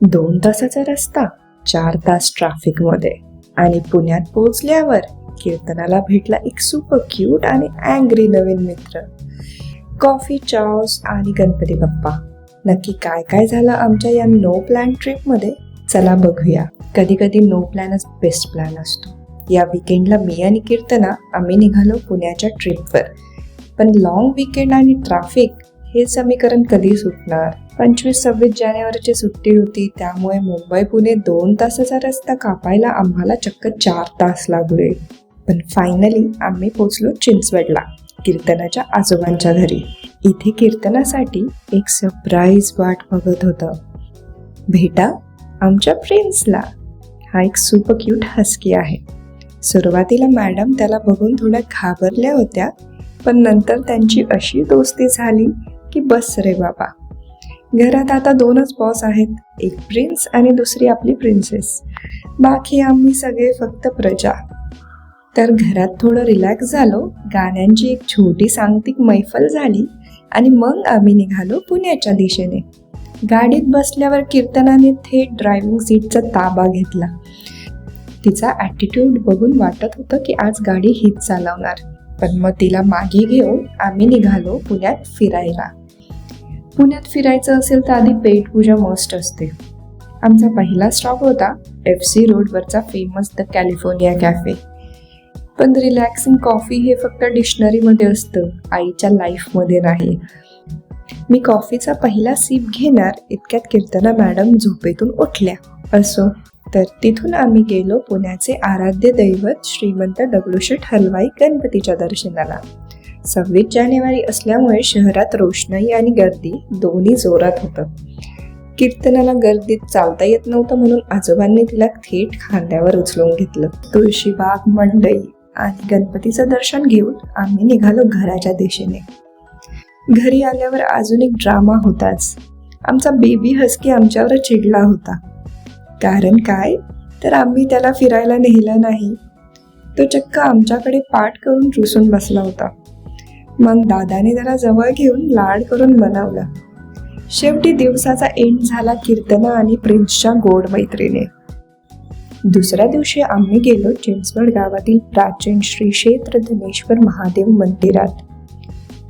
2 तासाचा रस्ता, 4 तास ट्रॅफिक मध्ये, आणि पुण्यात पोहोचल्यावर कीर्तनाला भेटला एक सुपर क्यूट आणि अँग्री नवीन मित्र. कॉफी, चाव्स आणि गणपती बाप्पा. नक्की काय काय झालं आमच्या या नो प्लॅन ट्रिप मध्ये, चला बघूया. कधी कधी नो प्लॅनच बेस्ट प्लॅन असतो. या विकेंडला मी आणि कीर्तना आम्ही निघालो पुण्याच्या ट्रिपवर. पण लॉंग विकेंड आणि ट्रॅफिक हे समीकरण कधी सुटणार? 25-26 जानेवारीची सुट्टी होती, त्यामुळे मुंबई पुणे 2 तासाचा रस्ता कापायला आम्हाला चक्क 4 तास लागले. पण फायनली आम्ही पोचलो चिंचवडला, कीर्तनाच्या आजोबांच्या घरी. इथे कीर्तनासाठी एक सरप्राईज वाट बघत होतं. भेटा आमच्या प्रिन्सला. हा एक सुपर क्यूट हस्की आहे. सुरुवातीला मॅडम त्याला बघून थोड्या घाबरल्या होत्या, पण नंतर त्यांची अशी दोस्ती झाली की बस रे बाबा. घरात आता 2च बॉस आहेत, एक प्रिन्स आणि दुसरी आपली प्रिन्सेस. बाकी आम्ही सगळे फक्त प्रजा. तर घरात थोडं रिलॅक्स झालो, गाण्यांची एक छोटी सांगतिक मैफल झाली आणि मग आम्ही निघालो पुण्याच्या दिशेने. गाडीत बसल्यावर कीर्तनाने थेट ड्रायव्हिंग सीटचा ताबा घेतला. तिचा ॲटिट्यूड बघून वाटत होतं की आज गाडी हीच चालवणार. पण मग तिला मागे घेऊन आम्ही निघालो पुण्यात फिरायला. पुण्यात फिरायचं असेल तर आधी पेटपूजा मस्ट असते. आमचा पहिला स्टॉप होता FC रोडवरचा फेमस द कॅलिफोर्निया कॅफे. पण रिलॅक्सिंग कॉफी हे फक्त डिक्शनरीमध्ये असतं, आईच्या लाईफमध्ये नाही. मी कॉफीचा पहिला सिप घेणार इतक्यात कीर्तना मॅडम झोपेतून उठल्या. असो, तर तिथून आम्ही गेलो पुण्याचे आराध्य दैवत श्रीमंत दगडूशेठ हलवाई गणपतीच्या दर्शनाला. 26 जानेवारी असल्यामुळे शहरात रोषणाई आणि गर्दी दोन्ही जोरात होतं. कीर्तनाला गर्दीत चालता येत नव्हतं, म्हणून आजोबांनी तिला थेट खांद्यावर उचलून घेतलं. तुळशीबाग, मंडई आणि गणपतीचं दर्शन घेऊन आम्ही निघालो घराच्या दिशेने. घरी आल्यावर अजून एक ड्रामा होताच. आमचा बेबी हस्की आमच्यावर चिडला होता. कारण काय, तर आम्ही त्याला फिरायला नेलं नाही. तो चक्क आमच्याकडे पाठ करून रुसून बसला होता. मग दादाने त्याला जवळ घेऊन लाड करून बनवलं. शेवटी दिवसाचा एंड झाला कीर्तना आणि प्रिन्सच्या गोड मैत्रीने. दुसऱ्या दिवशी आम्ही गेलो चिंचवड गावातील प्राचीन श्री क्षेत्र धनेश्वर महादेव मंदिरात.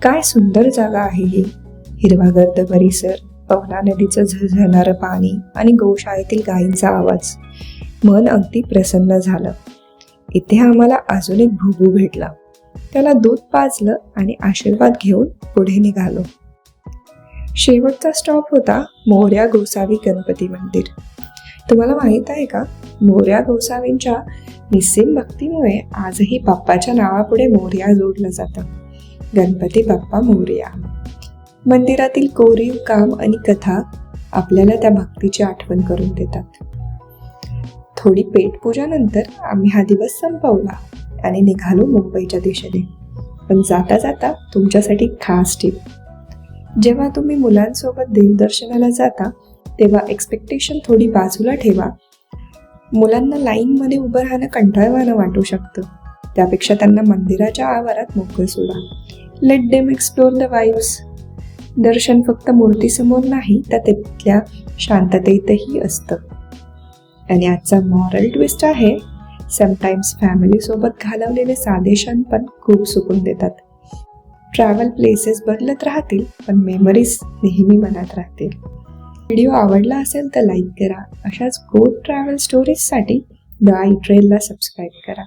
काय सुंदर जागा आहे ही. हिरवागर्द परिसर, पवना नदीचं झळझळणारं पाणी आणि गोशाळेतील गायींचा आवाज. मन अगदी प्रसन्न झालं. इथे आम्हाला अजून एक भुबू भेटला. त्याला दूध पाजलं आणि आशीर्वाद घेऊन पुढे निघालो. शेवटचा स्टॉप होता मोरया गोसावी गणपती मंदिर. तुम्हाला माहित आहे का, मोरया गोसावींच्या निस्सीम भक्तीमुळे आजही बाप्पाच्या नावापुढे मोरया जोडलं जातं. गणपती बाप्पा मोरया. मंदिरातील कोरीव काम आणि कथा आपल्याला त्या भक्तीची आठवण करून देतात. थोडी पेटपूजानंतर आम्ही हा दिवस संपवला आणि निघालो मुंबईच्या दिशेने. पण जाता जाता तुमच्यासाठी खास टीप. जेव्हा तुम्ही मुलांसोबत देवदर्शनाला जाता तेव्हा एक्सपेक्टेशन थोडी बाजूला ठेवा. मुलांना लाईनमध्ये उभं राहणं कंटाळवाणं वाटू शकतं. त्यापेक्षा त्यांना मंदिराच्या आवारात मोकळं सोडा. Let them explore the vibes. दर्शन फक्त मूर्तीसमोर नाही, तर तिथल्या शांततेतही असतं. आणि आजचा मॉरल ट्विस्ट आहे, समटाईम्स फॅमिलीसोबत घालवलेले साधे क्षण पण खूप सुकून देतात. ट्रॅव्हल प्लेसेस बदलत राहतील, पण मेमरीज नेहमी मनात राहतील. व्हिडिओ आवडला असेल तर लाईक करा. अशाच गुड ट्रॅव्हल स्टोरीजसाठी द आई ट्रेलला सबस्क्राईब करा.